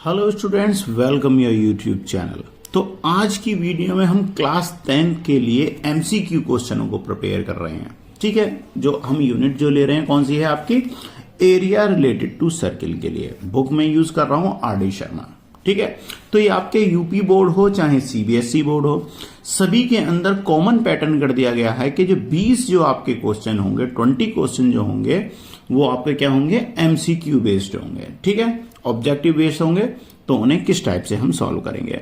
Hello students, welcome your YouTube channel. तो आज की वीडियो में हम क्लास 10 के लिए एमसीक्यू क्वेश्चनों को प्रिपेयर कर रहे हैं। ठीक है, जो हम यूनिट जो ले रहे हैं कौन सी है आपकी, एरिया रिलेटेड टू सर्किल के लिए। बुक में यूज कर रहा हूं RD शर्मा। ठीक है, तो ये आपके यूपी बोर्ड हो चाहे CBSE बोर्ड हो, सभी के अंदर कॉमन पैटर्न कर दिया गया है कि जो 20 जो आपके क्वेश्चन होंगे, 20 क्वेश्चन जो होंगे वो आपके क्या होंगे, एमसीक्यू बेस्ड होंगे। ठीक है, ऑब्जेक्टिव बेस्ड होंगे। तो उन्हें किस टाइप से हम सॉल्व करेंगे।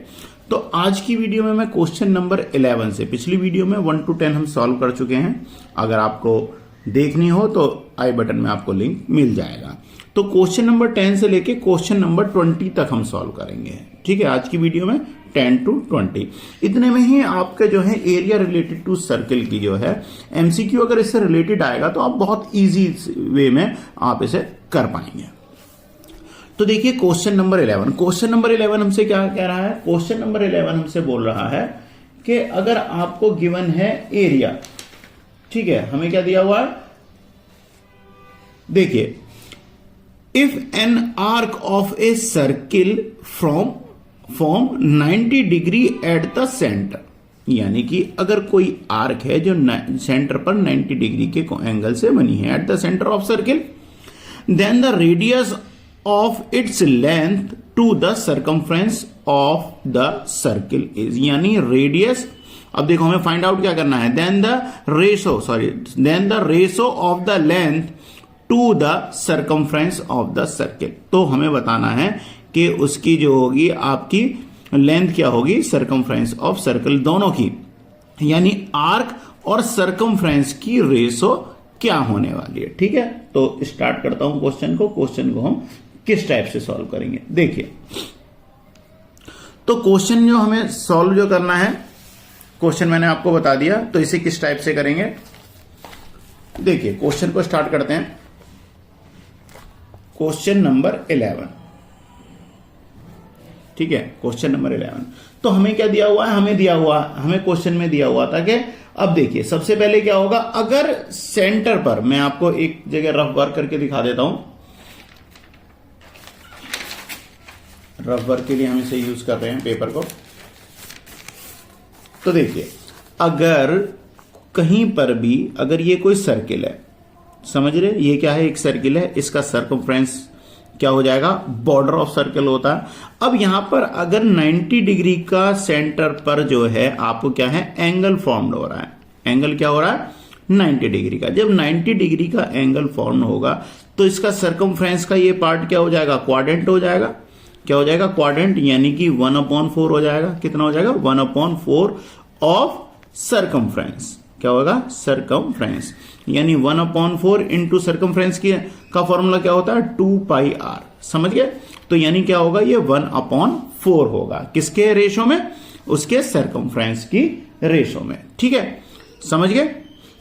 तो आज की वीडियो में मैं क्वेश्चन नंबर 11 से, पिछली वीडियो में 1 to 10 हम सॉल्व कर चुके हैं। अगर आपको देखनी हो तो आई बटन में आपको लिंक मिल जाएगा। तो क्वेश्चन नंबर 10 से लेके क्वेश्चन नंबर 20 तक हम सॉल्व करेंगे। ठीक है, आज की वीडियो में 10 to 20 इतने में ही आपके जो है एरिया रिलेटेड टू सर्किल की जो है एमसीक्यू अगर इससे रिलेटेड आएगा तो आप बहुत इजी वे में आप इसे कर पाएंगे। तो देखिए क्वेश्चन नंबर 11, क्वेश्चन नंबर 11 हमसे क्या कह रहा है। क्वेश्चन नंबर 11 हमसे बोल रहा है कि अगर आपको गिवन है एरिया, ठीक है, हमें क्या दिया हुआ है, देखिए, if an arc of a circle from 90 degree at the centre, यानी कि अगर कोई आर्क है जो सेंटर पर 90 डिग्री के एंगल से बनी है at the centre of circle, then the radius of its length to the circumference of the circle is, यानी रेडियस, अब देखो हमें फाइंड आउट क्या करना है, then the ratio of the length to the circumference of the circle. तो हमें बताना है कि उसकी जो होगी आपकी लेंथ क्या होगी, सर्कमफ्रेंस ऑफ सर्किल दोनों की, यानी आर्क और सर्कमफ्रेंस की रेशो क्या होने वाली है। ठीक है, तो स्टार्ट करता हूं क्वेश्चन को हम किस टाइप से सॉल्व करेंगे। देखिए, तो क्वेश्चन जो हमें सॉल्व जो करना है, क्वेश्चन मैंने आपको बता दिया, तो इसे किस टाइप से करेंगे। देखिए क्वेश्चन को स्टार्ट करते हैं। क्वेश्चन नंबर 11, ठीक है, क्वेश्चन नंबर 11। तो हमें क्या दिया हुआ है, हमें क्वेश्चन में दिया हुआ था कि अब देखिए सबसे पहले क्या होगा, अगर सेंटर पर, मैं आपको एक जगह रफ वर्क करके दिखा देता हूं, रफ वर्क के लिए हम इसे यूज कर रहे हैं पेपर को। तो देखिए, अगर कहीं पर भी अगर ये कोई सर्किल है, समझ रहे, ये क्या है, एक सर्किल है, इसका सर्कमफ्रेंस क्या हो जाएगा, बॉर्डर ऑफ सर्कल होता है। अब यहां पर अगर 90 डिग्री का सेंटर पर जो है आपको क्या है, एंगल फॉर्म्ड हो रहा है। एंगल क्या हो रहा है, 90 डिग्री का। जब 90 डिग्री का एंगल फॉर्म होगा तो इसका सर्कमफ्रेंस का ये पार्ट क्या हो जाएगा, क्वाड्रेंट हो जाएगा। क्या हो जाएगा, क्वाड्रेंट, यानी कि 1/4 हो जाएगा। कितना हो जाएगा, 1/4 ऑफ सर्कमफ्रेंस। क्या होगा, सर्कमफ्रेंस, यानी 1/4 इंटू सर्कमफ्रेंस का फॉर्मूला क्या होता है, 2πr। समझ गए, तो यानी क्या होगा, ये 1/4 होगा, किसके रेशो में, उसके सर्कमफ्रेंस की रेशो में। ठीक है, समझ गए।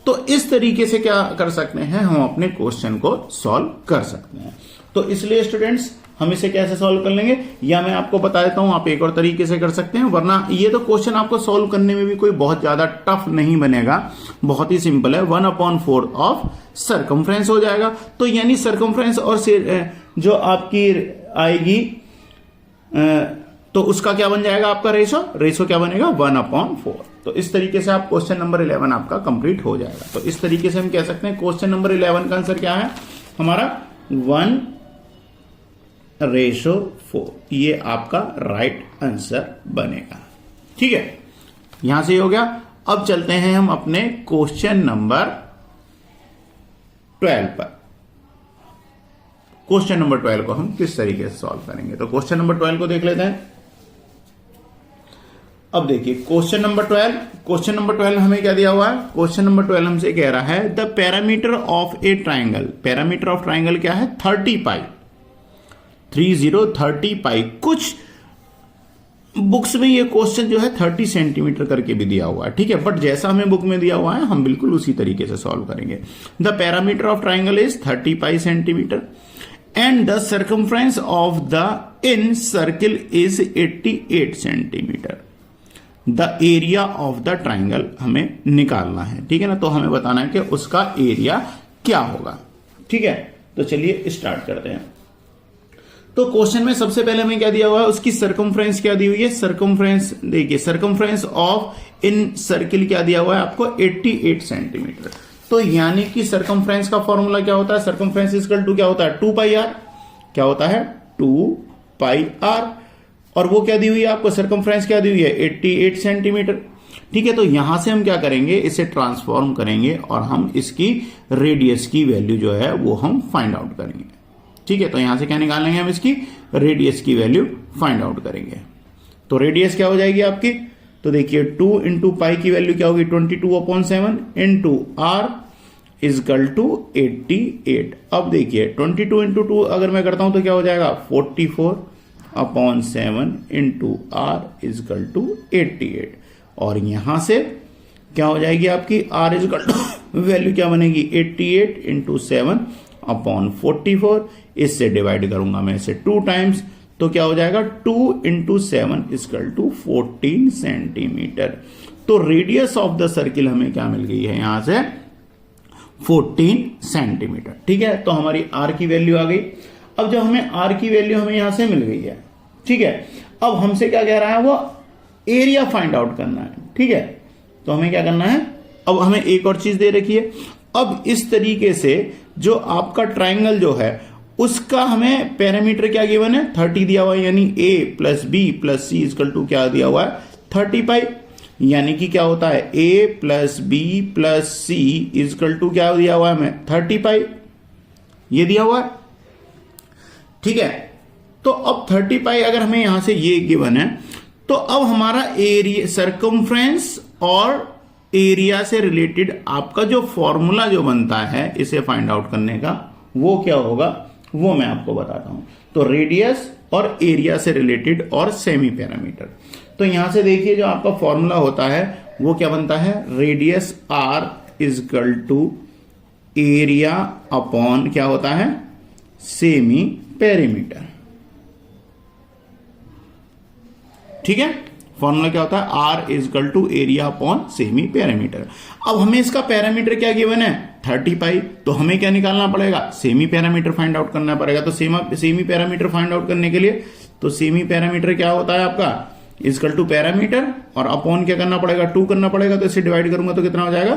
तो इस तरीके से क्या कर सकते हैं, हम अपने क्वेश्चन को सॉल्व कर सकते हैं। तो इसलिए स्टूडेंट्स हम इसे कैसे सॉल्व कर लेंगे, या मैं आपको बता देता हूं, आप एक और तरीके से कर सकते हैं, वरना ये तो क्वेश्चन आपको सॉल्व करने में भी कोई बहुत ज्यादा टफ नहीं बनेगा, बहुत ही सिंपल है। 1/4 ऑफ सर्कमफ्रेंस हो जाएगा। तो यानी सर्कमफ्रेंस और जो आपकी आएगी तो उसका क्या बन जाएगा, आपका रेशो क्या बनेगा, 1/4। तो इस तरीके से आप क्वेश्चन नंबर 11 आपका कंप्लीट हो जाएगा। तो इस तरीके से हम कह सकते हैं क्वेश्चन नंबर 11 का आंसर क्या है हमारा, 1/4। ये आपका राइट आंसर बनेगा। ठीक है, यहां से हो गया। अब चलते हैं हम अपने क्वेश्चन नंबर 12 पर। क्वेश्चन नंबर 12 को हम किस तरीके से सॉल्व करेंगे, तो क्वेश्चन नंबर 12 को देख लेते हैं। अब देखिए क्वेश्चन नंबर 12 हमें क्या दिया हुआ है, क्वेश्चन नंबर 12 हमसे कह रहा है the parameter of A triangle, parameter of triangle क्या है, 30 पाई। कुछ बुक्स में ये क्वेश्चन जो है 30 सेंटीमीटर करके भी दिया हुआ है। ठीक है, बट जैसा हमें बुक में दिया हुआ है हम बिल्कुल उसी तरीके से सॉल्व करेंगे। The parameter of triangle is 30 pi centimetre and the circumference of the in circle is 88 centimetre. The area of the triangle हमें निकालना है। ठीक है ना, तो हमें बताना है कि उसका एरिया क्या होगा। ठीक है, तो चलिए स्टार्ट करते हैं। तो क्वेश्चन में सबसे पहले हमें क्या दिया हुआ है, उसकी सरकमफ्रेंस क्या दी हुई है, सरकमफ्रेंस देखिए, सरकमफ्रेंस ऑफ इन सर्किल क्या दिया हुआ है आपको 88 सेंटीमीटर। तो यानी कि सरकमफ्रेंस का फॉर्मूला क्या होता है, सरकमफ्रेंस इक्वल टू क्या होता है 2 पाई आर, क्या होता है 2 पाई आर, और वो क्या दी हुई है आपको, सरकमफ्रेंस क्या दी हुई है 88 सेंटीमीटर। ठीक है, तो यहां से हम क्या करेंगे, इसे ट्रांसफॉर्म करेंगे और हम इसकी रेडियस की वैल्यू जो है वो हम फाइंड आउट करेंगे। ठीक है, तो यहां से क्या निकालेंगे, हम इसकी रेडियस की वैल्यू फाइंड आउट करेंगे। तो रेडियस क्या हो जाएगी आपकी, तो देखिए 2 इंटू पाई की वैल्यू क्या होगी 22/7 इंटू आर इजकल टू 88। अब देखिए 22 इंटू 2 अगर मैं करता हूं तो क्या हो जाएगा 44/7 इंटू आर इजकल टू 88, और यहां से क्या हो जाएगी आपकी आर इजकल टू वैल्यू क्या बनेगी 88 इंटू 7/44। इससे डिवाइड करूंगा मैं इसे 2 टाइम्स, तो क्या हो जाएगा 2 इंटू 7 इजकल टू 14 सेंटीमीटर। तो रेडियस ऑफ द सर्किल हमें क्या मिल गई है यहां से 14 सेंटीमीटर। ठीक है, तो हमारी आर की वैल्यू आ गई। अब जब हमें आर की वैल्यू हमें यहां से मिल गई है, ठीक है, अब हमसे क्या कह रहा है, वो एरिया फाइंड आउट करना है। ठीक है, तो हमें क्या करना है, अब हमें एक और चीज दे रखी है। अब इस तरीके से जो आपका ट्राइंगल जो है उसका हमें पैरामीटर क्या गिवन है 30 दिया हुआ है, यानी a plus B plus C equal to क्या दिया हुआ है 30 पाई, यानी कि क्या होता है a plus B plus C equal to क्या दिया हुआ है हमें 30 पाई, ये दिया हुआ है। ठीक है, तो अब 30 पाई अगर हमें यहां से ये गिवन है, तो अब हमारा एरिया सरकमफ्रेंस और एरिया से रिलेटेड आपका जो फॉर्मूला जो बनता है इसे फाइंड आउट करने का, वो क्या होगा वो मैं आपको बताता हूं। तो रेडियस और एरिया से रिलेटेड और सेमी पैरामीटर, तो यहां से देखिए जो आपका फॉर्मूला होता है वो क्या बनता है, radius R equal to area upon क्या होता है सेमी पैरामीटर। ठीक है, फॉर्मूला क्या होता है R equal to area upon semi parameter. अब हमें इसका पैरामीटर क्या गिवन है 30 पाई, तो हमें क्या निकालना पड़ेगा सेमी पैरामीटर फाइंड आउट करना पड़ेगा। तो सेमी पैरामीटर फाइंड आउट करने के लिए तो सेमी पैरामीटर क्या होता है आपका इजकल टू पैरामीटर और अपॉन क्या करना पड़ेगा 2 करना पड़ेगा, तो इसे डिवाइड करूंगा तो कितना हो जाएगा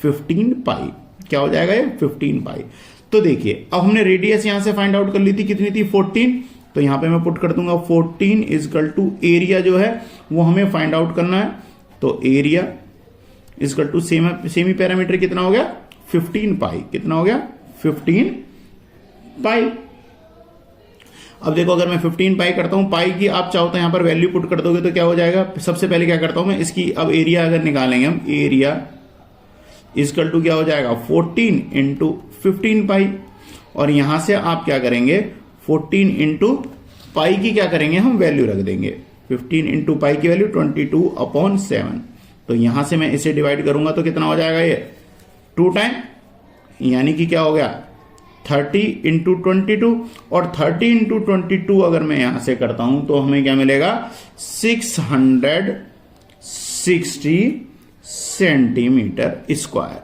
15 पाई। क्या हो जाएगा ये 15 पाई। तो देखिए अब हमने रेडियस यहां से फाइंड आउट कर ली थी, कितनी थी 14, तो यहां पे मैं पुट कर दूंगा 14 इजकल टू एरिया जो है वो हमें फाइंड आउट करना है, तो area equal to semi parameter कितना हो गया 15 पाई, कितना हो गया 15 पाई। अब देखो अगर मैं 15 पाई करता हूं, पाई की आप चाहो तो यहां पर वैल्यू पुट कर दोगे तो क्या हो जाएगा, सबसे पहले क्या करता हूं मैं इसकी, अब एरिया अगर निकालेंगे हम, एरिया इजकल टू क्या हो जाएगा 14 इंटू 15 पाई, और यहां से आप क्या करेंगे 14 इंटू पाई की क्या करेंगे हम वैल्यू रख देंगे, 15 इंटू पाई की वैल्यू 22/7। तो यहां से मैं इसे डिवाइड करूंगा तो कितना हो जाएगा ये 2 टाइम, यानी कि क्या हो गया 30 इंटू 22, और 30 इंटू 22 अगर मैं यहां से करता हूं तो हमें क्या मिलेगा 660 सेंटीमीटर स्क्वायर।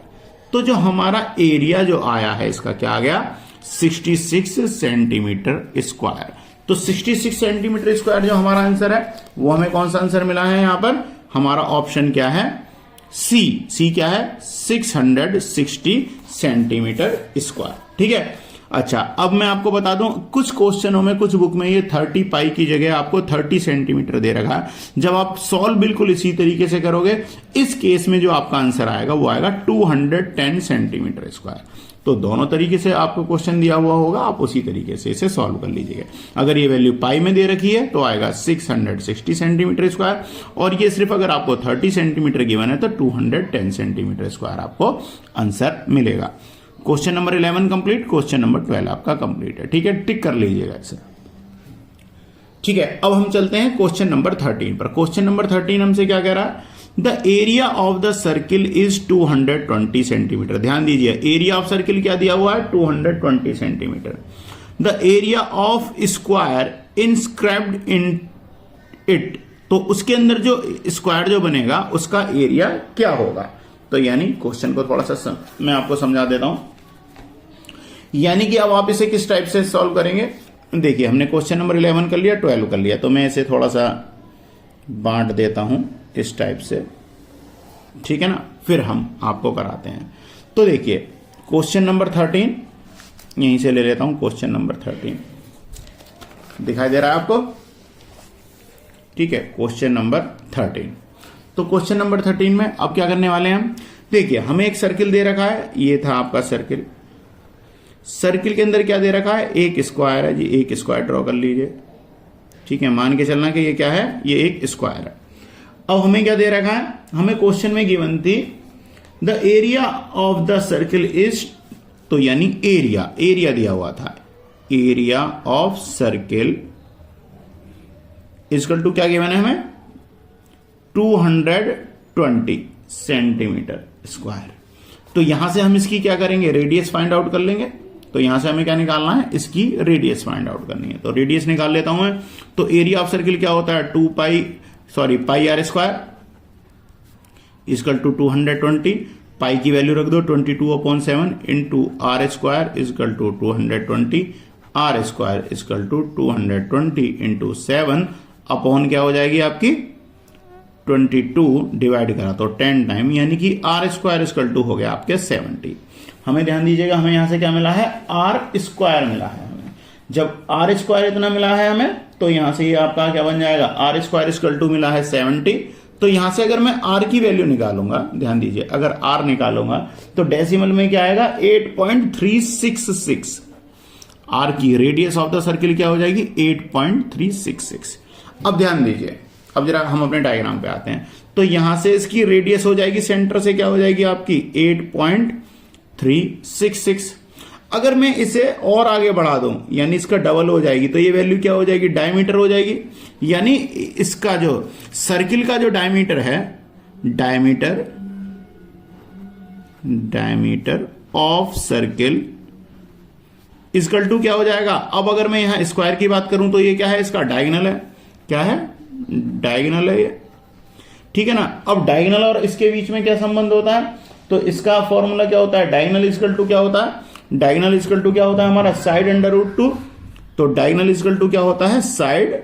तो जो हमारा एरिया जो आया है इसका क्या आ गया 66 सेंटीमीटर स्क्वायर। तो 66 सेंटीमीटर स्क्वायर जो हमारा आंसर है वो हमें कौन सा आंसर मिला है, यहां पर हमारा ऑप्शन क्या है सी क्या है 660 सेंटीमीटर स्क्वायर। ठीक है, अच्छा अब मैं आपको बता दूं कुछ क्वेश्चनों में कुछ बुक में ये 30 पाई की जगह आपको 30 सेंटीमीटर दे रखा है। जब आप सॉल्व बिल्कुल इसी तरीके से करोगे, इस केस में जो आपका आंसर आएगा वो आएगा 210 सेंटीमीटर स्क्वायर। तो दोनों तरीके से आपको क्वेश्चन दिया हुआ होगा, आप उसी तरीके से इसे सॉल्व कर लीजिएगा। अगर ये वैल्यू पाई में दे रखी है तो आएगा 660 सेंटीमीटर स्क्वायर, और ये सिर्फ अगर आपको 30 सेंटीमीटर गिवन है तो 210 सेंटीमीटर स्क्वायर आपको आंसर मिलेगा। Question number 11 complete, question number 12 आपका कंप्लीट है। ठीक है, टिक कर लीजिएगा इसे। ठीक है, अब हम चलते हैं क्वेश्चन नंबर 13 पर। क्वेश्चन नंबर 13 हमसे क्या कह रहा है, the area of the circle is 220 centimetre. ध्यान दीजिए एरिया ऑफ सर्किल क्या दिया हुआ है 220 centimetre. The area of square inscribed in it, तो उसके अंदर जो स्क्वायर जो बनेगा उसका एरिया क्या होगा। तो यानी क्वेश्चन को थोड़ा सा मैं आपको समझा देता हूं, यानी कि अब आप इसे किस टाइप से सॉल्व करेंगे, देखिए हमने क्वेश्चन नंबर 11 कर लिया, 12 कर लिया, तो मैं इसे थोड़ा सा बांट देता हूं इस टाइप से, ठीक है ना, फिर हम आपको कराते हैं। तो देखिए क्वेश्चन नंबर 13 यहीं से ले लेता हूं, क्वेश्चन नंबर 13 दिखाई दे रहा है आपको, ठीक है, क्वेश्चन नंबर 13। तो क्वेश्चन नंबर 13 में अब क्या करने वाले हैं हम, देखिए हमें एक सर्किल दे रखा है, ये था आपका सर्किल, सर्किल के अंदर क्या दे रखा है, एक स्क्वायर है जी, एक स्क्वायर ड्रॉ कर लीजिए, ठीक है, मान के चलना कि ये क्या है, ये एक स्क्वायर है। अब हमें क्या दे रखा है, हमें क्वेश्चन में गिवन थी the area of the circle is, तो यानी एरिया दिया हुआ था, area of circle equal to क्या गिवन है हमें, 220 सेंटीमीटर स्क्वायर। तो यहां से हम इसकी क्या करेंगे, रेडियस फाइंड आउट कर लेंगे। तो यहां से हमें क्या निकालना है, इसकी रेडियस फाइंड आउट करनी है। तो रेडियस निकाल लेता हूं मैं। तो एरिया ऑफ सर्किल क्या होता है, pi R square equal to 220, pi की वैल्यू रख दो 22/7 into R square equal to 220, R square equal to 220 into 7 upon क्या हो जाएगी आपकी 22 डिवाइड करा तो 10 टाइम, यानी कि आर स्क्वायर इक्वल टू हो गया आपके 70। हमें ध्यान दीजिएगा, हमें यहां से क्या मिला है, आर स्क्वायर मिला है हमें। जब आर स्क्वायर इतना मिला है हमें, तो यहां से ये आपका क्या बन जाएगा, आर स्क्वायर इक्वल टू मिला है 70। तो यहां से अगर मैं आर की वैल्यू निकालूंगा, ध्यान दीजिए, अगर आर निकालूंगा तो डेसिमल में क्या आएगा, 8.366। आर की रेडियस ऑफ द सर्किल क्या हो जाएगी, 8.366। अब ध्यान दीजिए, अब जरा हम अपने डायग्राम पे आते हैं। तो यहां से इसकी रेडियस हो जाएगी, सेंटर से क्या हो जाएगी आपकी 8.366। अगर मैं इसे और आगे बढ़ा दूं, यानी इसका डबल हो जाएगी, तो ये वैल्यू क्या हो जाएगी, डायमीटर हो जाएगी। यानी इसका जो सर्किल का जो डायमीटर है, diameter of circle equal to क्या हो जाएगा। अब अगर मैं यहां स्क्वायर की बात करूं तो ये क्या है, इसका डायगोनल है, क्या है, डायगोनल है ये, ठीक है ना। अब डायगोनल और इसके बीच में क्या संबंध होता है, तो इसका फॉर्मूला क्या होता है, डायगोनल इक्वल टू क्या होता है, डायगोनल इक्वल टू क्या होता है हमारा, साइड अंडर रूट 2। तो डायगोनल इक्वल टू क्या होता है, side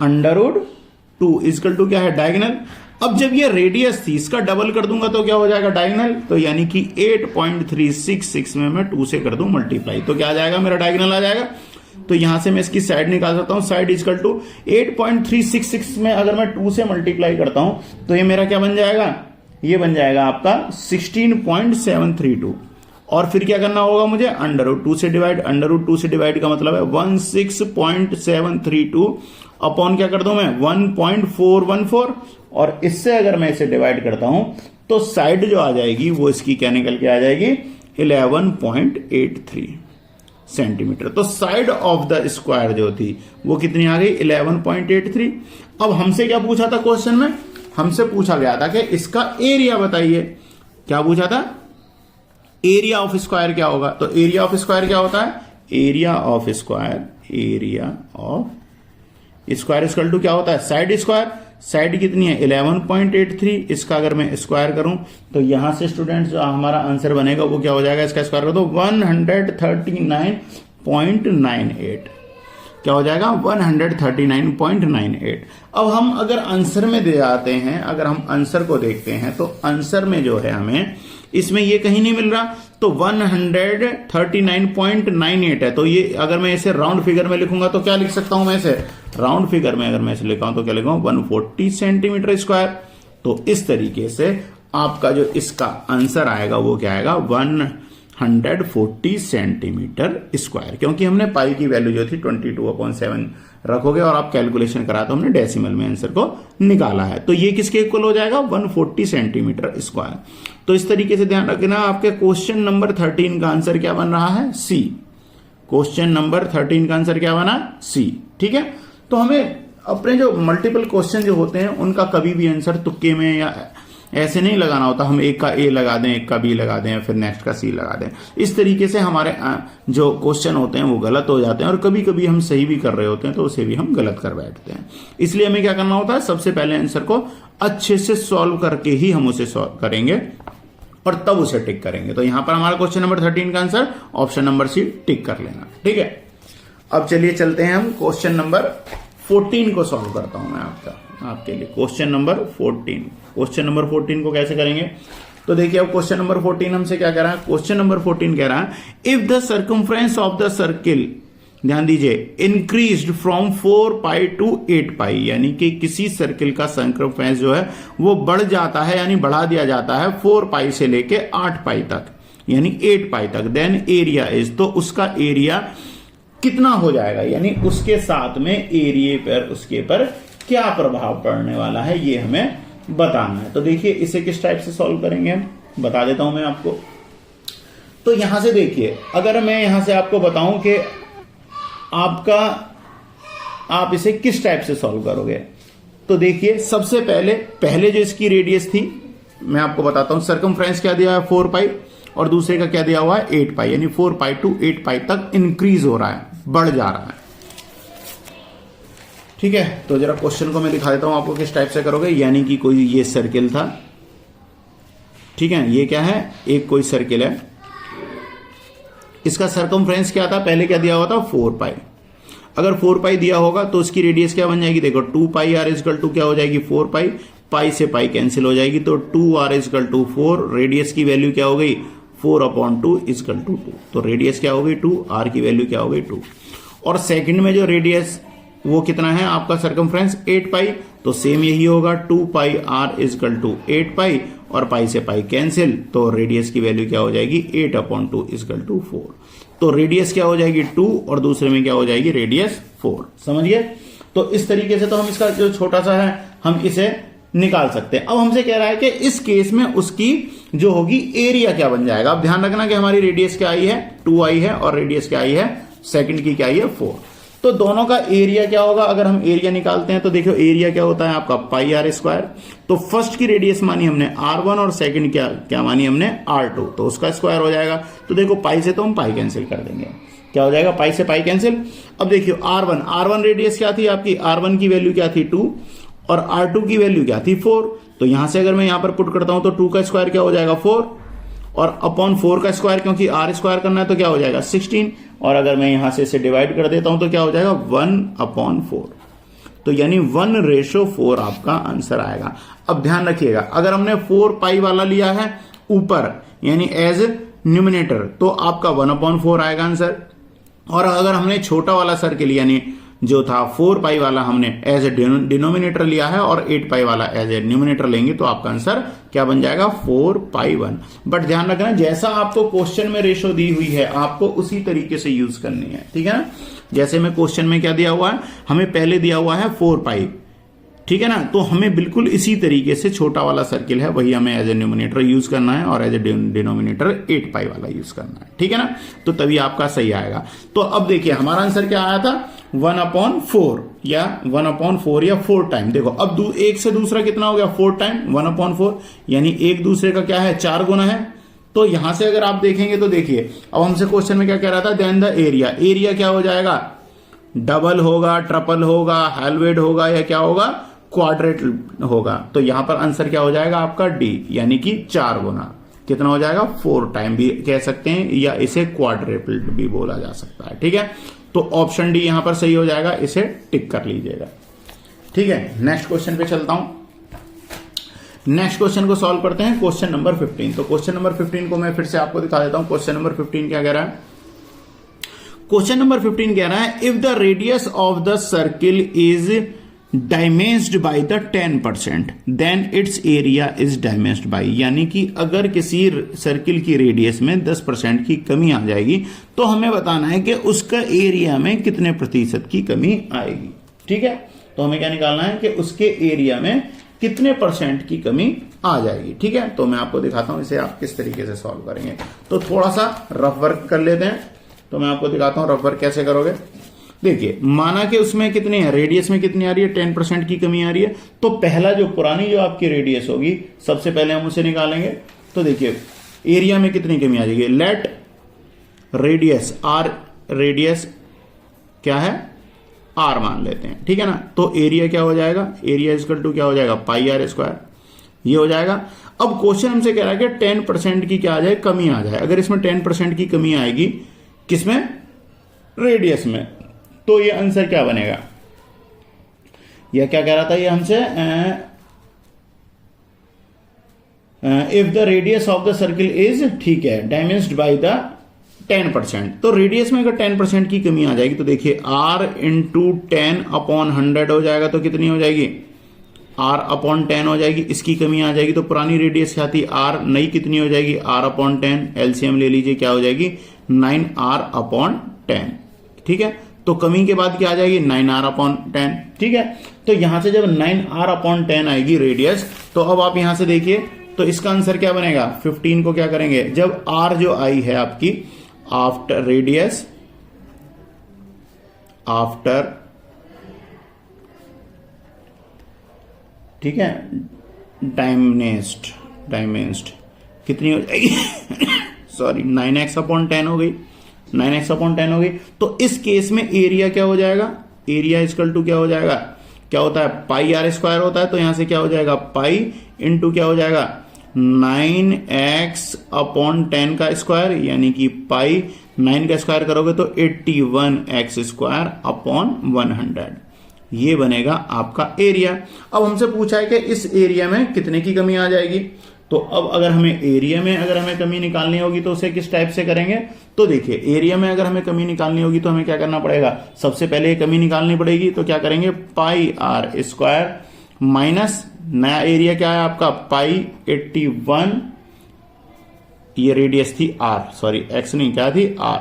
under root 2 equal to क्या है, डायगोनल। अब जब ये रेडियस थी, इसका डबल कर दूंगा तो क्या हो जाएगा, डायगोनल। तो यानी कि 8.366 में मैं 2 से कर दूं मल्टीप्लाई, तो क्या आ जाएगा, मेरा डायगोनल आ जाएगा। तो यहां से मैं इसकी साइड निकाल सकता हूं, साइड इक्वल टू 8.366 में अगर मैं 2 से मल्टीप्लाई करता हूं तो ये मेरा क्या बन जाएगा, ये बन जाएगा आपका 16.732। और फिर क्या करना होगा मुझे, अंडर रूट 2 से डिवाइड, अंडर रूट 2 से डिवाइड का मतलब है 16.732 अपॉन क्या कर दूं मैं 1.414। और इससे अगर मैं इसे डिवाइड करता हूं तो साइड जो आ जाएगी वो इसकी क्या निकल के आ जाएगी, 11.83 सेंटीमीटर। तो साइड ऑफ द स्क्वायर जो थी वो कितनी आ गई, 11.83। अब हमसे क्या पूछा था क्वेश्चन में, हमसे पूछा गया था कि इसका एरिया बताइए। क्या पूछा था, एरिया ऑफ स्क्वायर क्या होगा। तो एरिया ऑफ स्क्वायर क्या होता है, area of square equal to क्या होता है, साइड स्क्वायर। साइड कितनी है, 11.83। इसका अगर मैं स्क्वायर करूं तो यहां से स्टूडेंट्स जो हमारा आंसर बनेगा वो क्या हो जाएगा, इसका स्क्वायर कर दो 139.98, क्या हो जाएगा 139.98। अब हम अगर आंसर में दे आते हैं, अगर हम आंसर को देखते हैं तो आंसर में जो है हमें इसमें ये कहीं नहीं मिल रहा, तो 139.98 है। तो ये अगर मैं इसे राउंड फिगर में लिखूंगा तो क्या लिख सकता हूं मैं इसे, राउंड फिगर में अगर मैं इसे लिखा हूं तो क्या लिखूंगा 140 सेंटीमीटर स्क्वायर। तो इस तरीके से आपका जो इसका आंसर आएगा वो क्या आएगा, 140 सेंटीमीटर स्क्वायर, क्योंकि हमने पाई की वैल्यू जो थी 22/7 रखोगे और आप कैलकुलेशन करा तो हमने डेसिमल में आंसर को निकाला है। तो ये किसके इक्वल हो जाएगा, 140 सेंटीमीटर स्क्वायर। तो इस तरीके से ध्यान रखना, आपके क्वेश्चन नंबर 13 का आंसर क्या बन रहा है, सी। क्वेश्चन नंबर 13 का आंसर क्या बना, सी, ठीक है। तो हमें अपने जो मल्टीपल क्वेश्चन जो होते हैं उनका कभी भी आंसर तुक्के में या ऐसे नहीं लगाना होता, हम एक का ए लगा दें, एक का बी लगा दें, फिर नेक्स्ट का सी लगा दें। इस तरीके से हमारे जो क्वेश्चन होते हैं वो गलत हो जाते हैं, और कभी कभी हम सही भी कर रहे होते हैं तो उसे भी हम गलत कर बैठते हैं। इसलिए हमें क्या करना होता है, सबसे पहले आंसर को अच्छे से सॉल्व करके ही हम उसे सॉल्व करेंगे, और तब उसे टिक करेंगे। तो यहां पर हमारा क्वेश्चन नंबर 13 का आंसर ऑप्शन नंबर सी टिक कर लेना। ठीक है, अब चलिए चलते हैं हम क्वेश्चन नंबर 14 को सॉल्व करता हूं मैं आपके लिए। क्वेश्चन नंबर 14, क्वेश्चन नंबर 14 को कैसे करेंगे? तो देखिए अब क्वेश्चन नंबर 14 हमसे क्या कह रहा है? क्वेश्चन नंबर 14 कह रहा है if the circumference of the circle, ध्यान दीजिए, इंक्रीज्ड फ्रॉम 4 पाई टू 8 पाई, यानी कि किसी सर्किल का सर्कमफ्रेंस जो है वो बढ़ जाता है, यानी बढ़ा दिया जाता है 4 पाई से लेके 8 पाई तक, यानी 8 पाई तक, देन एरिया इज, तो उसका एरिया कितना हो जाएगा, यानी उसके साथ में एरिया पर उसके पर क्या प्रभाव पड़ने वाला है, ये हमें बताना है। तो देखिए इसे किस टाइप से सॉल्व करेंगे हम, बता देता हूं मैं आपको। तो यहां से देखिए, अगर मैं यहां से आपको बताऊं कि आप इसे किस टाइप से सॉल्व करोगे, तो देखिए सबसे पहले जो इसकी रेडियस थी मैं आपको बताता हूं। सर्कमफ्रेंस क्या दिया है 4 पाई और दूसरे का क्या दिया हुआ है 8 पाई, यानी 4 पाई टू 8 पाई तक इंक्रीज हो रहा है, बढ़ जा रहा है। ठीक है, तो जरा क्वेश्चन को मैं दिखा देता हूं आपको किस टाइप से करोगे। यानी कि कोई ये सर्किल था, ठीक है, ये क्या है, एक कोई सर्किल है, इसका सर्कमफ्रेंस क्या था, पहले क्या दिया हुआ था 4 पाई। अगर 4 पाई दिया होगा तो उसकी रेडियस क्या बन जाएगी, देखो 2 पाई आर इजकल टू क्या हो जाएगी 4 पाई, पाई से पाई कैंसिल हो जाएगी, तो 2 आर इजकल टू 4, रेडियस की वैल्यू क्या हो गई 4/2 इजकल टू 2, तो रेडियस क्या हो गई 2, आर की वैल्यू क्या हो गई 2। और सेकंड में जो रेडियस वो कितना है आपका सर्कमफ्रेंस 8 पाई, तो सेम यही होगा 2 पाई आर इजकल टू 8 पाई और पाई से पाई कैंसिल, तो रेडियस की वैल्यू क्या हो जाएगी 8/2 इजकल टू 4। तो रेडियस क्या हो जाएगी 2 और दूसरे में क्या हो जाएगी रेडियस 4। समझिए, तो इस तरीके से तो हम इसका जो छोटा सा है हम इसे निकाल सकते हैं। अब हमसे कह रहा है कि इस केस में उसकी जो होगी एरिया क्या बन जाएगा। अब ध्यान रखना कि हमारी रेडियस क्या आई है 2 आई है और रेडियस क्या आई है सेकंड की क्या आई है 4। तो दोनों का एरिया क्या होगा, अगर हम एरिया निकालते हैं तो देखो एरिया क्या होता है आपका पाई आर स्क्वायर। तो फर्स्ट की रेडियस मानी हमने R1 और सेकंड क्या मानी हमने R2, तो उसका स्क्वायर हो जाएगा। तो देखो पाई से तो हम पाई कैंसिल कर देंगे, क्या हो जाएगा पाई से पाई कैंसिल। अब देखियो R1 रेडियस क्या थी आपकी, R1 की वैल्यू क्या थी 2 और R2 की वैल्यू क्या थी 4। तो यहां से अगर मैं यहां पर पुट करता हूं तो 2 का स्क्वायर क्या हो जाएगा 4 और अपॉन 4 का स्क्वायर, क्योंकि R स्क्वायर करना है तो क्या हो जाएगा 16, और अगर मैं यहां से इसे डिवाइड कर देता हूं तो क्या हो जाएगा 1/4, तो यानी 1/4 आपका आंसर आएगा। अब ध्यान रखिएगा, अगर हमने 4 पाई वाला लिया है ऊपर यानी एज न्यूमिनेटर तो आपका 1/4 आएगा आंसर, और अगर हमने छोटा वाला सर्किल यानी जो था 4 पाई वाला हमने एज ए डिनोमिनेटर लिया है और 8 पाई वाला एज ए न्यूमिनेटर लेंगे तो आपका आंसर क्या बन जाएगा 4/1। बट ध्यान रखना जैसा आपको क्वेश्चन में रेशो दी हुई है आपको उसी तरीके से यूज करनी है, ठीक है ना। जैसे में क्वेश्चन में क्या दिया हुआ है, हमें पहले दिया हुआ है 4 पाई, ठीक है ना, तो हमें बिल्कुल इसी तरीके से छोटा वाला सर्किल है वही हमें एज ए न्यूमिनेटर यूज करना है और एज ए डिनोमिनेटर 8 पाई वाला यूज करना है, ठीक है ना। तो तभी आपका सही आएगा। तो अब देखिए हमारा आंसर क्या आया था 1/4 या 1/4 या 4 टाइम। देखो अब एक से दूसरा कितना हो गया 4 टाइम 1/4, यानी एक दूसरे का क्या है 4 गुना है। तो यहां से अगर आप देखेंगे तो देखिए अब हमसे क्वेश्चन में क्या कह रहा था, देन द एरिया क्या हो जाएगा, डबल होगा, ट्रिपल होगा, हाइलवेड होगा या क्या होगा क्वाड्रेट होगा। तो यहां पर आंसर क्या हो जाएगा आपका डी, यानी कि 4 गुना, कितना हो जाएगा 4 टाइम भी कह सकते हैं या इसे क्वाड्रेपल भी बोला जा सकता है, ठीक है। तो ऑप्शन डी यहां पर सही हो जाएगा, इसे टिक कर लीजिएगा, ठीक है। नेक्स्ट क्वेश्चन पे चलता हूं, नेक्स्ट क्वेश्चन को सॉल्व करते हैं, क्वेश्चन नंबर 15। तो क्वेश्चन नंबर 15 को मैं फिर से आपको दिखा देता हूं। क्वेश्चन नंबर 15 क्या कह रहा है, क्वेश्चन नंबर 15 कह रहा है if the radius of the circle is diminished by the 10% then its area is diminished by, यानी कि अगर किसी सर्किल की रेडियस में 10% की कमी आ जाएगी तो हमें बताना है कि उसका एरिया में कितने प्रतिशत की कमी आएगी, ठीक है। तो हमें क्या निकालना है कि उसके एरिया में कितने % की कमी आ जाएगी, ठीक है। तो मैं आपको दिखाता हूं इसे आप किस तरीके से सॉल्व करेंगे। तो थोड़ा सा रफ वर्क कर लेते हैं, तो मैं आपको दिखाता हूं रफ वर्क कैसे करोगे। देखिए माना कि उसमें कितनी है, रेडियस में कितनी आ रही है 10% की कमी आ रही है। तो पहला जो पुरानी जो आपकी रेडियस होगी सबसे पहले हम उसे निकालेंगे। तो देखिए एरिया में कितनी कमी आ जाएगी, लेट रेडियस आर, रेडियस क्या है आर मान लेते हैं, ठीक है ना। तो एरिया क्या हो जाएगा, एरिया इक्वल टू क्या हो जाएगा पाई आर स्क्वायर, ये हो जाएगा। अब क्वेश्चन हमसे कह रहा है कि 10% की क्या आ जाए, कमी आ जाए। अगर इसमें 10% की कमी आएगी, किसमें, रेडियस में, तो ये आंसर क्या बनेगा। यह क्या कह रहा था ये हमसे, if the radius of the circle is, ठीक है, डायमेंस्ड बाय द 10%। तो रेडियस में अगर 10% की कमी आ जाएगी तो देखिए r इंटू 10/100 हो जाएगा, तो कितनी हो जाएगी, r/10 हो जाएगी। इसकी कमी आ जाएगी तो पुरानी रेडियस क्या थी, r, नई कितनी हो जाएगी, r/10। एलसीएम ले लीजिए, क्या हो जाएगी, 9r/10। ठीक है, तो कमी के बाद क्या आ जाएगी, 9r/10। ठीक है, तो यहां से जब 9r/10 आएगी रेडियस, तो अब आप यहां से देखिए, तो इसका आंसर क्या बनेगा, 15 को क्या करेंगे, जब r जो आई है आपकी आफ्टर रेडियस, आफ्टर, ठीक है, डायमेंस्ड कितनी हो जाएगी सॉरी, 9x/10 हो गई, 9x/10 हो गई। तो इस केस में एरिया क्या हो जाएगा, एरिया इक्वल टू क्या हो जाएगा, क्या होता है, पाई r स्क्वायर होता है। तो यहां से क्या हो जाएगा, पाई इंटू क्या हो जाएगा, 9x/10 का स्क्वायर, यानी कि पाई 9 का स्क्वायर करोगे तो 81x² 100, ये बनेगा आपका एरिया। अब हमसे पूछा है कि इस एरिया में कितने की कमी आ जाएगी। तो अब अगर हमें एरिया में अगर हमें कमी निकालनी होगी तो उसे किस टाइप से करेंगे, तो देखिए एरिया में अगर हमें कमी निकालनी होगी तो हमें क्या करना पड़ेगा, सबसे पहले ये कमी निकालनी पड़ेगी। तो क्या करेंगे, पाई r² माइनस नया एरिया क्या है आपका, पाई 81, ये रेडियस थी r, सॉरी x नहीं, क्या थी r,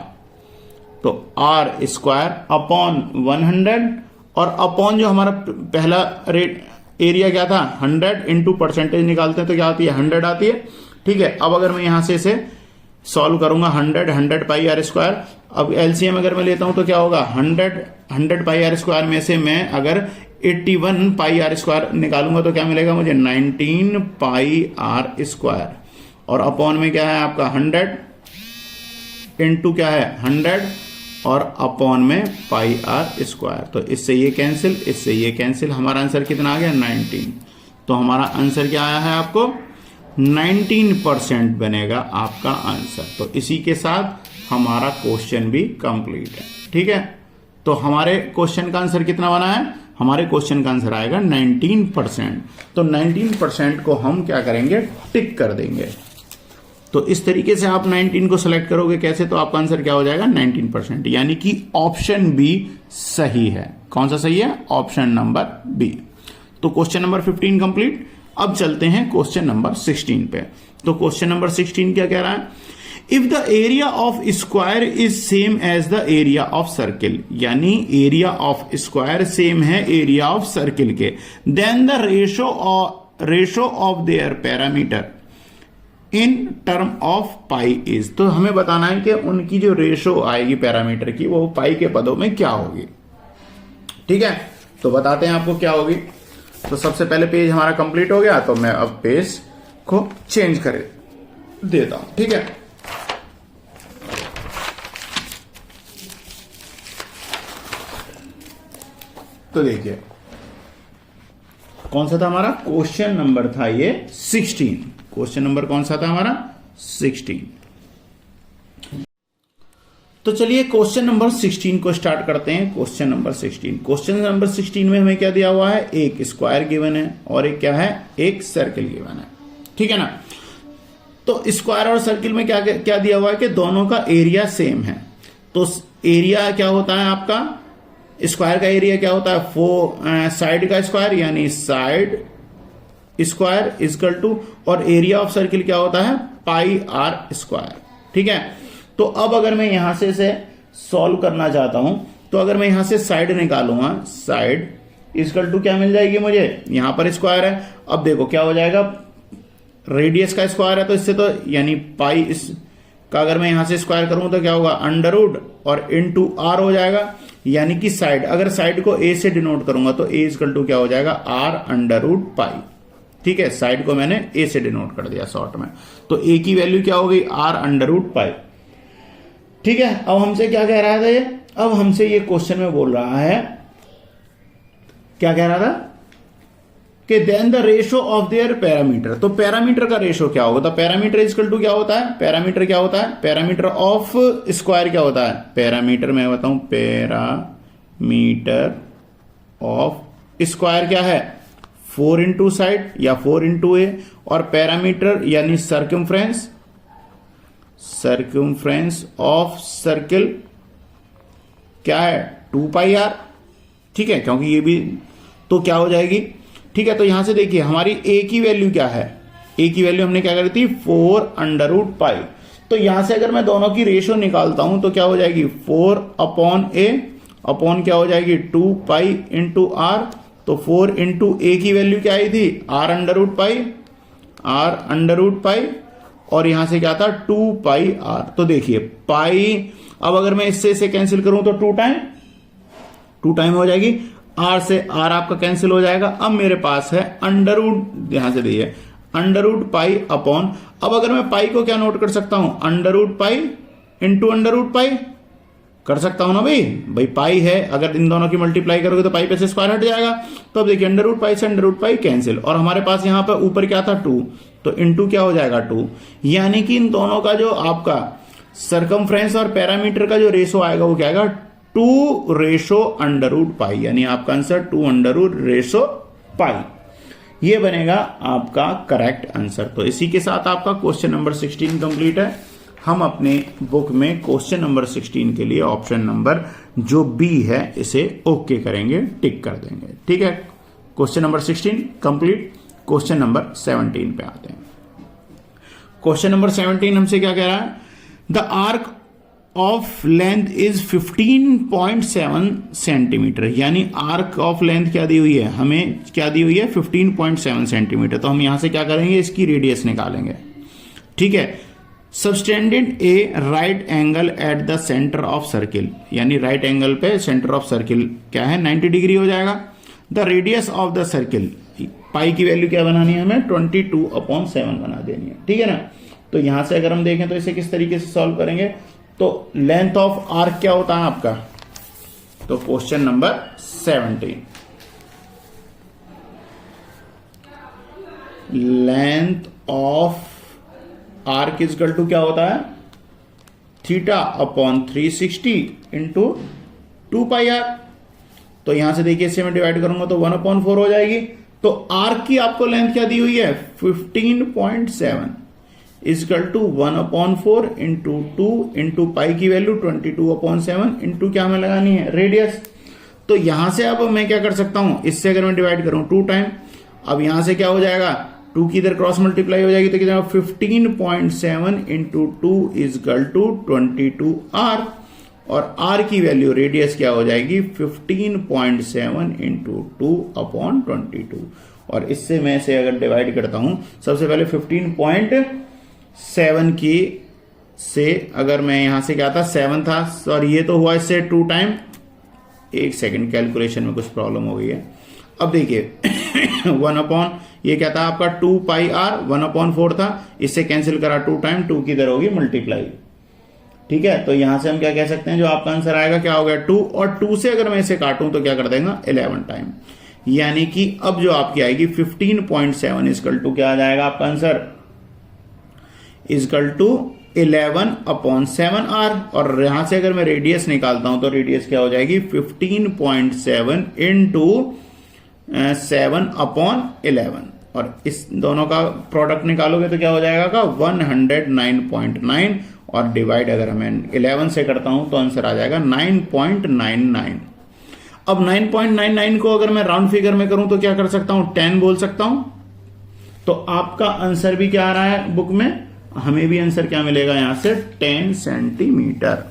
तो r² 100, और अपॉन जो हमारा पहला रेट एरिया क्या था, 100 इंटू परसेंटेज निकालते हैं तो क्या आती है, 100 आती है। ठीक है, अब अगर मैं यहां से इसे सॉल्व करूंगा, 100 पाई r², अब एलसीएम अगर मैं लेता हूं तो क्या होगा, 100 पाई r² में से मैं अगर 81 पाई r² निकालूंगा तो क्या मिलेगा मुझे, 19 पाई r², और अपॉन में क्या है आपका 100 इंटू क्या है 100, और अपॉन में पाई r²। तो इससे ये कैंसिल, इससे ये कैंसिल, हमारा आंसर कितना आ गया, 19। तो हमारा आंसर क्या आया है आपको, 19% बनेगा आपका आंसर। तो इसी के साथ हमारा क्वेश्चन भी कंप्लीट है। ठीक है, तो हमारे क्वेश्चन का आंसर कितना बना है, हमारे क्वेश्चन का आंसर आएगा 19%। तो 19% को हम क्या करेंगे, टिक कर देंगे। तो इस तरीके से आप 19 को सिलेक्ट करोगे, कैसे, तो आपका आंसर क्या हो जाएगा, 19%, यानी कि ऑप्शन बी सही है। कौन सा सही है, ऑप्शन नंबर बी। तो क्वेश्चन नंबर 15 कंप्लीट। अब चलते हैं क्वेश्चन नंबर 16 पे। तो क्वेश्चन नंबर 16 क्या कह रहा है, if the area of square is same as the area of circle, यानी एरिया ऑफ स्क्वायर सेम है एरिया ऑफ सर्किल के, then the ratio of their parameter in term of pi is. तो हमें बताना है कि उनकी जो रेशो आएगी पैरामीटर की, वो पाई के पदों में क्या होगी। ठीक है, तो बताते हैं आपको क्या होगी। तो सबसे पहले पेज हमारा कंप्लीट हो गया, तो मैं अब पेज को चेंज कर देता हूं। ठीक है, तो देखिए कौन सा था हमारा क्वेश्चन नंबर, था ये 16। क्वेश्चन नंबर कौन सा था हमारा, 16। तो चलिए क्वेश्चन नंबर 16 को स्टार्ट करते हैं। क्वेश्चन नंबर 16, क्वेश्चन नंबर 16 में हमें क्या दिया हुआ है, एक स्क्वायर गिवन है और एक क्या है, एक सर्किल गिवन है। ठीक है ना, तो स्क्वायर और सर्किल में क्या क्या दिया हुआ है कि दोनों का एरिया सेम है। तो एरिया क्या होता है आपका, स्क्वायर का एरिया क्या होता है, साइड का स्क्वायर, यानी साइड स्क्वायर इक्वल टू, और एरिया ऑफ सर्किल क्या होता है, पाई r²। ठीक है, तो अब अगर मैं यहां से इसे सॉल्व करना चाहता हूं, तो अगर मैं यहां से साइड निकालूंगा, साइड इक्वल टू क्या मिल जाएगी मुझे, यहां पर स्क्वायर है। अब देखो क्या हो जाएगा, रेडियस का स्क्वायर है तो इससे तो, यानी पाई इस का अगर मैं यहां से स्क्वायर करूं तो क्या होगा, अंडर रूट और इनटू r हो जाएगा, यानी कि साइड, अगर साइड को a से डिनोट करूंगा तो a इक्वल टू क्या हो जाएगा, r√π। ठीक है, साइड को मैंने a से डिनोट कर दिया शॉर्ट में, तो a की वैल्यू क्या हो गई, r√π। ठीक है, अब हमसे क्या कह रहा था ये, अब हमसे ये क्वेश्चन में बोल रहा है, क्या कह रहा था कि then the ratio of their parameter. तो पैरामीटर का रेशो क्या होगा? तो पैरामीटर इक्वल टू क्या होता है? पैरामीटर क्या होता है? पैरामीटर ऑफ स्क्वायर क्या होता है? पैरामीटर मैं बताऊं, पैरामीटर ऑफ स्क्वायर क्या है? 4 इंटू साइड या 4 इंटू ए, और पैरामीटर यानी सर्कमफ्रेंस ऑफ सर्किल क्या है? 2 पाई आर। ठीक है, क्योंकि ये भी तो क्या हो जाएगी? ठीक है, तो यहां से देखिए हमारी ए की वैल्यू क्या है? ए की वैल्यू हमने क्या करी थी? 4 अंडर रूट पाई। तो यहां से अगर मैं दोनों की रेशियो निकालता हूं तो क्या हो जाएगी? 4 अपॉन ए अपॉन क्या हो जाएगी? 2 पाई इंटू आर। तो 4 इंटू ए की वैल्यू क्या आई थी? आर अंडर रूट पाई, और यहां से क्या था? 2 पाई आर। तो देखिए पाई, अब अगर मैं इससे इसे कैंसिल करूं तो 2 टाइम हो जाएगी, आर से आर आपका कैंसिल हो जाएगा। अब मेरे पास है अंडर रूट, यहां से देखिए अंडर रूट पाई अपॉन, अब अगर मैं पाई को क्या नोट कर सकता हूं? Under root pi into under root pi कर सकता हूं ना भाई पाई है, अगर इन दोनों की मल्टीप्लाई करोगे तो पाई पे से स्क्वायर हट जाएगा। तो अब देखिए अंडर रूट पाई से अंडर रूट पाई कैंसिल, और हमारे पास यहां पर ऊपर क्या था? 2, तो इंटू क्या हो जाएगा? 2। यानी कि इन दोनों का जो आपका सर्कमफ्रेंस और पैरामीटर का जो रेशो आएगा वो क्या आएगा? 2 रेशो अंडर रूट पाई, यानी आपका आंसर 2 अंडर रूट रेशो पाई, ये बनेगा आपका करेक्ट आंसर। तो इसी के साथ आपका क्वेश्चन नंबर 16 कंप्लीट है। हम अपने बुक में क्वेश्चन नंबर 16 के लिए ऑप्शन नंबर जो बी है इसे ओके करेंगे, टिक कर देंगे। ठीक है, question number 16 complete. Question number 17 पे आते हैं। क्वेश्चन नंबर 17 हमसे क्या कह रहा है? The arc of length is 15.7 centimetre, यानी आर्क ऑफ लेंथ क्या दी हुई है? हमें क्या दी हुई है? 15.7 सेंटीमीटर। तो हम यहां से क्या करेंगे? इसकी रेडियस निकालेंगे। ठीक है, subtended a right angle at the centre of circle, यानी राइट एंगल पे सेंटर ऑफ सर्किल क्या है? 90 डिग्री हो जाएगा। The radius of the circle, pi की वैल्यू क्या बनानी है? हमें 22/7 बना देनी है। ठीक है ना? तो यहां से अगर हम देखें तो इसे किस तरीके से सॉल्व करेंगे? तो लेंथ ऑफ आर्क क्या होता है आपका? तो question number 17, length of arc is equal to क्या होता है? θ/360 इंटू 2 पाई आर। तो यहां से देखिए इससे मैं डिवाइड करूंगा तो 1/4 हो जाएगी। तो आर्क की आपको लेंथ क्या दी हुई है? 15.7 is equal to 1/4 into 2 into pi की वैल्यू 22/7 इंटू क्या हमें लगानी है? रेडियस। तो यहां से अब मैं क्या कर सकता हूं? इससे अगर मैं डिवाइड करूं 2 टाइम, अब यहां से क्या हो जाएगा? 2 की इधर क्रॉस मल्टीप्लाई हो जाएगी तो कितना? 15.7 into 2 is equal to 22 R, और आर की वैल्यू रेडियस क्या हो जाएगी? 15.7 इंटू 2/22। और इससे मैं से अगर डिवाइड करता हूं, सबसे पहले 15.7 की से अगर मैं यहां से क्या था? 7 था, और ये तो हुआ इससे 2 टाइम। एक सेकंड, कैलकुलेशन में कुछ प्रॉब्लम हो गई है। अब देखिए 1 ये क्या था आपका? 2 पाई आर, 1/4 था, इससे कैंसिल करा 2 टाइम, 2 की इधर होगी मल्टीप्लाई। ठीक है, तो यहां से हम क्या कह सकते हैं? जो आपका आंसर आएगा क्या हो गया? 2, और 2 से अगर मैं इसे काटूं तो क्या कर देगा? 11 टाइम। यानी कि अब जो आपकी आएगी 15.7 इक्वल टू क्या आ जाएगा आपका आंसर? इक्वल टू 11/7 आर, और यहां से अगर मैं रेडियस निकालता हूं तो रेडियस क्या हो जाएगी? 15.7 इंटू 7/11, और इस दोनों का प्रोडक्ट निकालोगे तो क्या हो जाएगा? 109.9, और डिवाइड अगर मैं 11 से करता हूं तो आंसर आ जाएगा 9.99। अब 9.99 को अगर मैं राउंड फिगर में करूं तो क्या कर सकता हूं? 10 बोल सकता हूं। तो आपका आंसर भी क्या आ रहा है बुक में? हमें भी आंसर क्या मिलेगा यहां से? 10 सेंटीमीटर।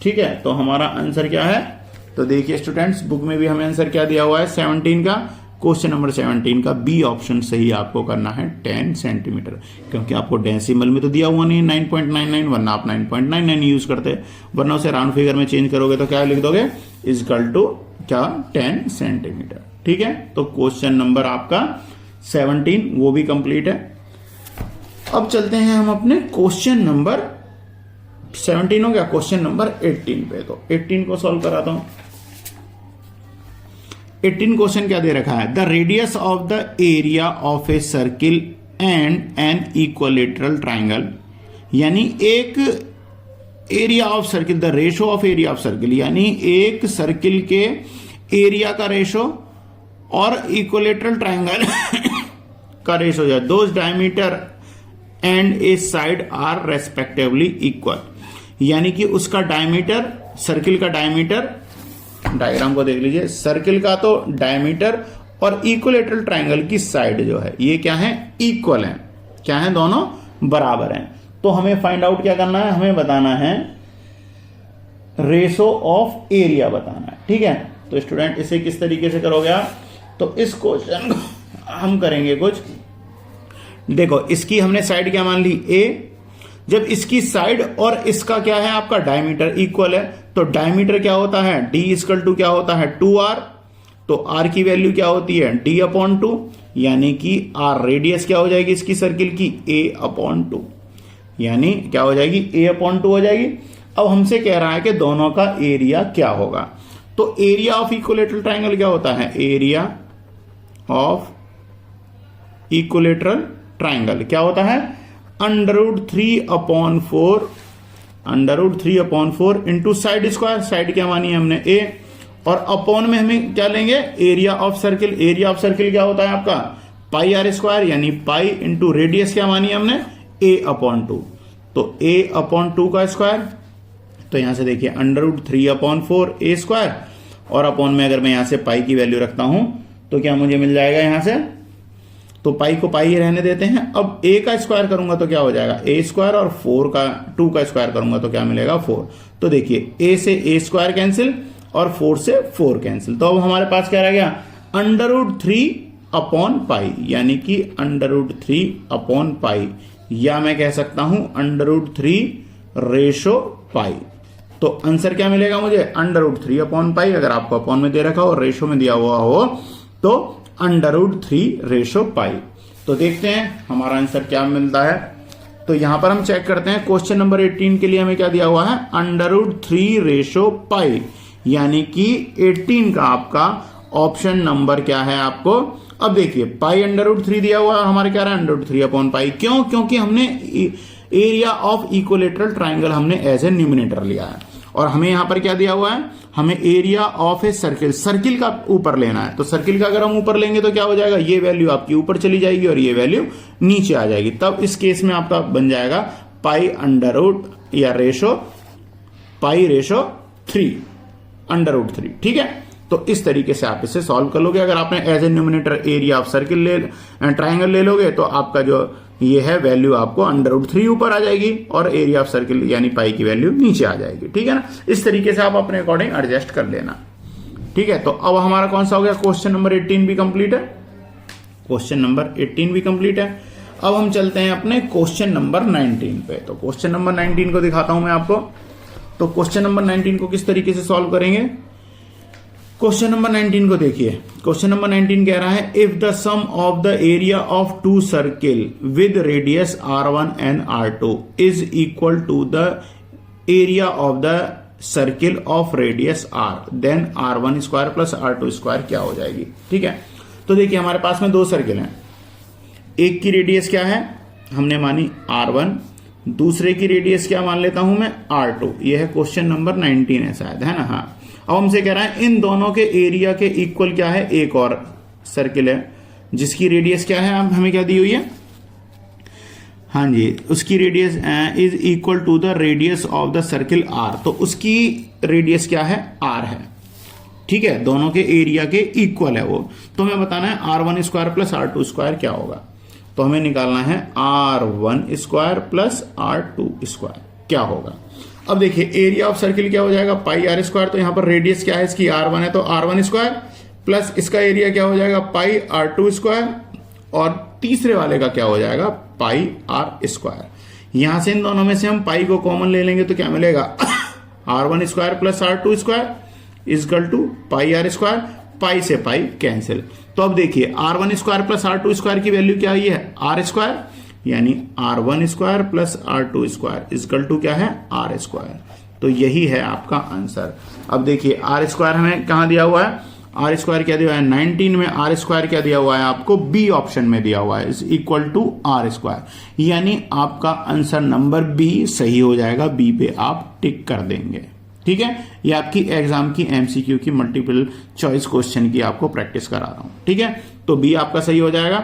ठीक है, तो हमारा आंसर क्या है? तो देखिए स्टूडेंट्स, बुक में भी हमें आंसर क्या दिया हुआ है? 17 का, क्वेश्चन नंबर 17 का बी ऑप्शन सही आपको करना है 10 सेंटीमीटर, क्योंकि आपको डेसिमल में तो दिया हुआ नहीं 9.99, वरना आप 9.99 यूज करते, वरना उसे राउंड फिगर में चेंज करोगे तो क्या लिख दोगे? इक्वल टू क्या? 10 सेंटीमीटर। ठीक है, तो क्वेश्चन नंबर आपका 17 वो भी कंप्लीट है। अब चलते हैं हम अपने क्वेश्चन नंबर 17 हो गया, क्वेश्चन नंबर 18 पे। तो 18 को सॉल्व कराता हूं। 18 क्वेश्चन क्या दे रखा है, the radius of the area of a circle and an equilateral triangle, यानी एक area of circle, the ratio of area of circle, यानी एक सर्किल के एरिया का रेशो और इक्वलेटरल ट्राइंगल का रेशो है, those diameter and a side are respectively equal, यानी कि उसका डायमीटर, सर्किल का डायमीटर, डायग्राम को देख लीजिए, सर्किल का तो डायमीटर और इक्वलेटरल ट्राइंगल की साइड जो है ये क्या है, इक्वल है, क्या है, दोनों बराबर हैं। तो हमें फाइंड आउट क्या करना है, हमें बताना है रेशो ऑफ एरिया बताना है, ठीक है। तो स्टूडेंट इसे किस तरीके से करोगे आप, तो इस क्वेश्चन को हम करेंगे कुछ, देखो इसकी हमने साइड क्या मान ली, ए, जब इसकी साइड और इसका क्या है आपका डायमीटर इक्वल है, तो डायमीटर क्या होता है, d इक्वल टू क्या होता है 2r, तो r की वैल्यू क्या होती है d/2, यानी कि r रेडियस क्या हो जाएगी इसकी सर्किल की a/2, यानी क्या हो जाएगी a/2 हो जाएगी। अब हमसे कह रहा है कि दोनों का एरिया क्या होगा, तो एरिया ऑफ इक्वलेटरल ट्राइंगल क्या होता है, एरिया ऑफ इक्वलेटरल ट्राइंगल क्या होता है, √3/4 इंटू साइड स्क्वायर, साइड क्या मानी है हमने a, और अपॉन में हमें क्या लेंगे, area of circle, area of circle क्या होता है आपका πr², यानी पाई इंटू रेडियस क्या मानी है हमने a/2, तो a/2 का स्क्वायर, तो यहां से देखिए √3/4 a², और अपॉन में अगर मैं यहां से पाई की वैल्यू रखता हूं तो क्या मुझे मिल जाएगा, यहां से तो पाई को पाई ही रहने देते हैं। अब a का स्क्वायर करूंगा तो क्या हो जाएगा a² और 2 का स्क्वायर करूंगा तो क्या मिलेगा 4। तो देखिए a से a² कैंसिल और 4 से 4 कैंसिल, तो अब हमारे पास क्या रह गया √3/पाई, यानी कि √3/पाई, या मैं कह सकता हूं √3/पाई। तो आंसर क्या मिलेगा मुझे, √3/पाई, अगर आपको अपॉन में दे रखा हो, रेशो में दिया हुआ हो तो √3/पाई। तो देखते हैं हमारा आंसर क्या मिलता है। तो यहां पर हम चेक करते हैं, क्वेश्चन नंबर 18 के लिए हमें क्या दिया हुआ है, √3/पाई, यानी कि 18 का आपका ऑप्शन नंबर क्या है आपको। अब देखिए पाई √3 दिया हुआ है, हमारे क्या रहा है √3/पाई, क्यों, क्योंकि हमने एरिया ऑफ इक्वलेटरल ट्राइंगल हमने एज ए न्यूमिनेटर लिया है, और हमें यहां पर क्या दिया हुआ है, हमें area of a circle, circle का ऊपर लेना है। तो सर्किल का अगर हम ऊपर लेंगे तो क्या हो जाएगा, ये वैल्यू आपकी ऊपर चली जाएगी और ये वैल्यू नीचे आ जाएगी, तब इस केस में आपका बन जाएगा पाई √, या रेशो π/3, ठीक है। तो इस तरीके से आप इसे सॉल्व कर लोगे। अगर आपने as a numerator area of circle triangle ले लोगे तो आपका जो ये है वैल्यू आपको √3 ऊपर आ जाएगी और एरिया ऑफ सर्किल यानी पाई की वैल्यू नीचे आ जाएगी, ठीक है ना। इस तरीके से आप अपने अकॉर्डिंग एडजस्ट कर लेना, ठीक है। तो अब हमारा कौन सा हो गया, क्वेश्चन नंबर 18 भी कंप्लीट है, क्वेश्चन नंबर 18 भी कंप्लीट है। अब हम चलते हैं अपने क्वेश्चन नंबर 19 पे। तो क्वेश्चन नंबर 19 को दिखाता हूं मैं आपको। तो क्वेश्चन नंबर 19 को किस तरीके से सॉल्व करेंगे, क्वेश्चन नंबर 19 को देखिए। क्वेश्चन नंबर 19 कह रहा है, if the sum of the area of 2 circle with radius r1 and r2 is equal to the area of the circle of radius r, then r1² plus r2² क्या हो जाएगी, ठीक है। तो देखिए हमारे पास में 2 सर्किल हैं, एक की रेडियस क्या है हमने मानी r1, दूसरे की रेडियस क्या मान लेता हूं मैं r2। यह है क्वेश्चन नंबर 19 है शायद, है ना, हाँ। अब हमसे कह रहा है इन दोनों के एरिया के इक्वल क्या है, एक और सर्किल है जिसकी रेडियस क्या है, अब हमें क्या दी हुई है, हाँ जी, उसकी radius is equal to the radius of the circle r, तो उसकी रेडियस क्या है r है, ठीक है। दोनों के एरिया के इक्वल है वो, तो हमें बताना है r1² प्लस r2² क्या होगा। तो हमें निकालना है r1² प्लस r2² क्या होगा। अब देखिए एरिया ऑफ सर्किल क्या हो जाएगा πr², तो यहां पर रेडियस क्या है इसकी r1 है, तो r1² प्लस इसका एरिया क्या हो जाएगा πr2², और तीसरे वाले का क्या हो जाएगा πr²। यहां से इन दोनों में से हम पाई को कॉमन ले लेंगे तो क्या मिलेगा r1² plus r2² is equal to πr², पाई से पाई कैंसिल। तो अब देखिए r1² प्लस r2² की वैल्यू क्या हुई है r², यानी r1² plus r2² is equal to क्या है r²। तो यही है आपका आंसर। अब देखिए r² हमें कहां दिया हुआ है, आर स्क्वायर क्या दिया हुआ है 19 में, आर स्क्वायर क्या दिया हुआ है आपको बी ऑप्शन में दिया हुआ है is equal to R square, यानी आपका आंसर नंबर बी सही हो जाएगा। बी पे आप टिक कर देंगे। ठीक है, ये आपकी एग्जाम की एमसीक्यू की मल्टीपल चॉइस क्वेश्चन की आपको प्रैक्टिस करा रहा हूं। ठीक है, तो बी आपका सही हो जाएगा।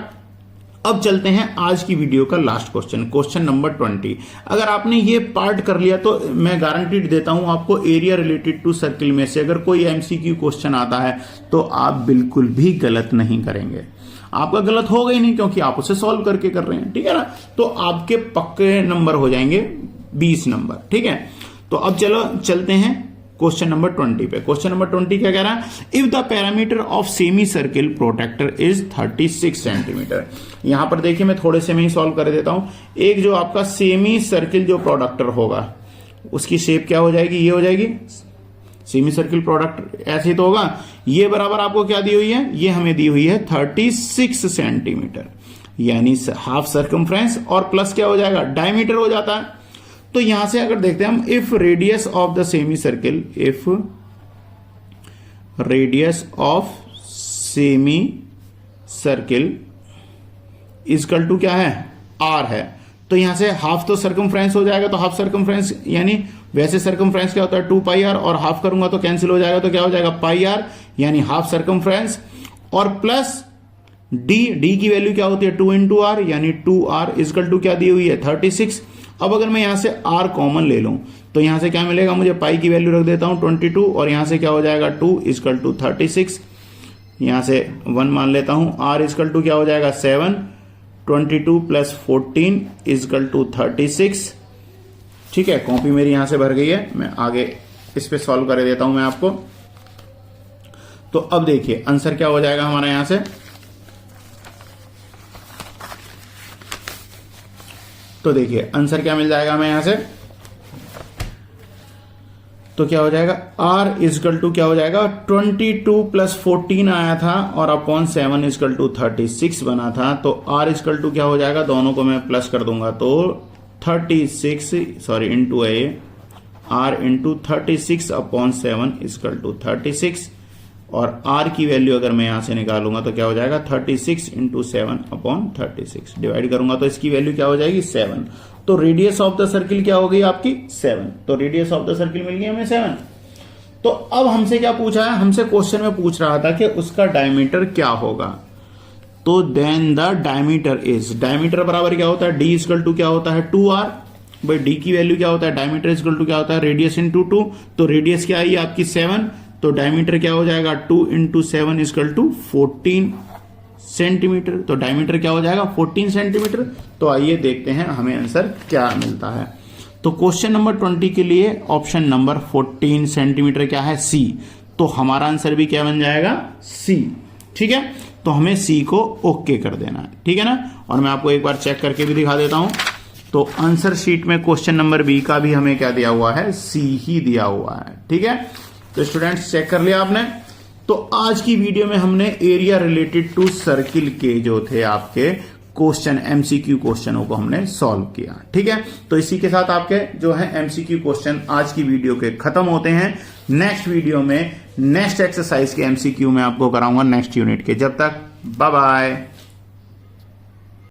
अब चलते हैं आज की वीडियो का लास्ट क्वेश्चन, क्वेश्चन नंबर 20। अगर आपने ये पार्ट कर लिया तो मैं गारंटीड देता हूं आपको एरिया रिलेटेड टू सर्किल में से अगर कोई एमसीक्यू क्वेश्चन आता है तो आप बिल्कुल भी गलत नहीं करेंगे। आपका गलत होगा ही नहीं क्योंकि आप उसे सॉल्व करके कर रहे हैं। ठीक है ना, तो आपके पक्के नंबर हो जाएंगे 20 नंबर। ठीक है, तो अब चलो चलते हैं क्वेश्चन नंबर 20 पे। क्वेश्चन नंबर 20 क्या कह रहा है, if the parameter of semi circle protector is 36 centimetre. यहां पर देखिए मैं थोड़े से में ही सॉल्व कर देता हूं। एक जो आपका सेमी सर्किल जो प्रोडक्टर होगा उसकी शेप क्या हो जाएगी, ये हो जाएगी सेमी सर्किल प्रोडक्टर, ऐसे तो होगा। ये बराबर आपको क्या दी हुई है, ये हमें दी हुई है 36 सेंटीमीटर, यानी हाफ सर्कमफ्रेंस और प्लस क्या हो जाएगा डायमीटर हो जाता है। तो यहां से अगर देखते हैं हम, if radius of the semi circle, if radius of semi circle equal to क्या है आर है, तो यहां से हाफ तो सर्कमफ्रेंस हो जाएगा, तो हाफ सर्कमफ्रेंस यानी वैसे सर्कमफ्रेंस क्या होता है 2 पाई आर, और हाफ करूंगा तो कैंसिल हो जाएगा, तो क्या हो जाएगा पाई आर, यानी हाफ सर्कमफ्रेंस, और प्लस डी की वैल्यू क्या होती है 2 इंटू आर, यानी 2r इजकल टू क्या दी हुई है 36। अब अगर मैं यहां से r कॉमन ले लूं तो यहां से क्या मिलेगा मुझे, पाई की वैल्यू रख देता हूं 22, और यहां से क्या हो जाएगा 2 इजकल टू 36, यहां से 1 मान लेता हूं, r इजकल टू क्या हो जाएगा 7, 22 प्लस 14 इजकल टू 36। ठीक है, कॉपी मेरी यहां से भर गई है, मैं आगे इस पे सॉल्व कर देता हूं मैं आपको। तो अब देखिए आंसर क्या हो जाएगा हमारा यहां से, तो देखिए आंसर क्या मिल जाएगा हमें यहां से, तो क्या हो जाएगा r इजकल टू क्या हो जाएगा 22 प्लस 14 आया था और अपॉन 7 इजकल टू 36 बना था, तो r इजकल टू क्या हो जाएगा, दोनों को मैं प्लस कर दूंगा तो 36 into r into 36 upon 7 equal to 36, और r की वैल्यू अगर मैं यहां से निकालूंगा तो क्या हो जाएगा 36 इंटू 7 अपॉन 36, डिवाइड करूंगा तो इसकी वैल्यू क्या हो जाएगी 7। तो रेडियस ऑफ द सर्किल क्या हो गई आपकी 7, तो रेडियस ऑफ द सर्किल मिल गई हमें 7। तो अब हमसे क्या पूछा है, हमसे क्वेश्चन में पूछ रहा था कि उसका डायमीटर क्या होगा, तो then the diameter is, diameter बराबर क्या होता है डी इजकल टू क्या होता है 2r, भाई डी की वैल्यू क्या होता है डायमीटर इजकल टू क्या होता है रेडियस इंटू 2, तो रेडियस क्या आई आपकी 7, तो डायमीटर क्या हो जाएगा 2 इंटू 7 इजकल टू 14 सेंटीमीटर, तो डायमीटर क्या हो जाएगा 14 सेंटीमीटर। तो आइए देखते हैं हमें आंसर क्या मिलता है। तो क्वेश्चन नंबर 20 के लिए ऑप्शन नंबर 14 सेंटीमीटर क्या है सी, तो हमारा आंसर भी क्या बन जाएगा सी। ठीक है, तो हमें सी को ओके कर देना है। ठीक है ना, और मैं आपको एक बार चेक करके भी दिखा देता हूं। तो आंसर शीट में क्वेश्चन नंबर बी का भी हमें क्या दिया हुआ है, सी ही दिया हुआ है। ठीक है, तो स्टूडेंट्स चेक कर लिया आपने। तो आज की वीडियो में हमने एरिया रिलेटेड टू सर्किल के जो थे आपके क्वेश्चन, एमसीक्यू क्वेश्चनों को हमने सॉल्व किया। ठीक है, तो इसी के साथ आपके जो है एमसीक्यू क्वेश्चन आज की वीडियो के खत्म होते हैं। नेक्स्ट वीडियो में नेक्स्ट एक्सरसाइज के एमसीक्यू में आपको कराऊंगा नेक्स्ट यूनिट के। जब तक बाय बाय।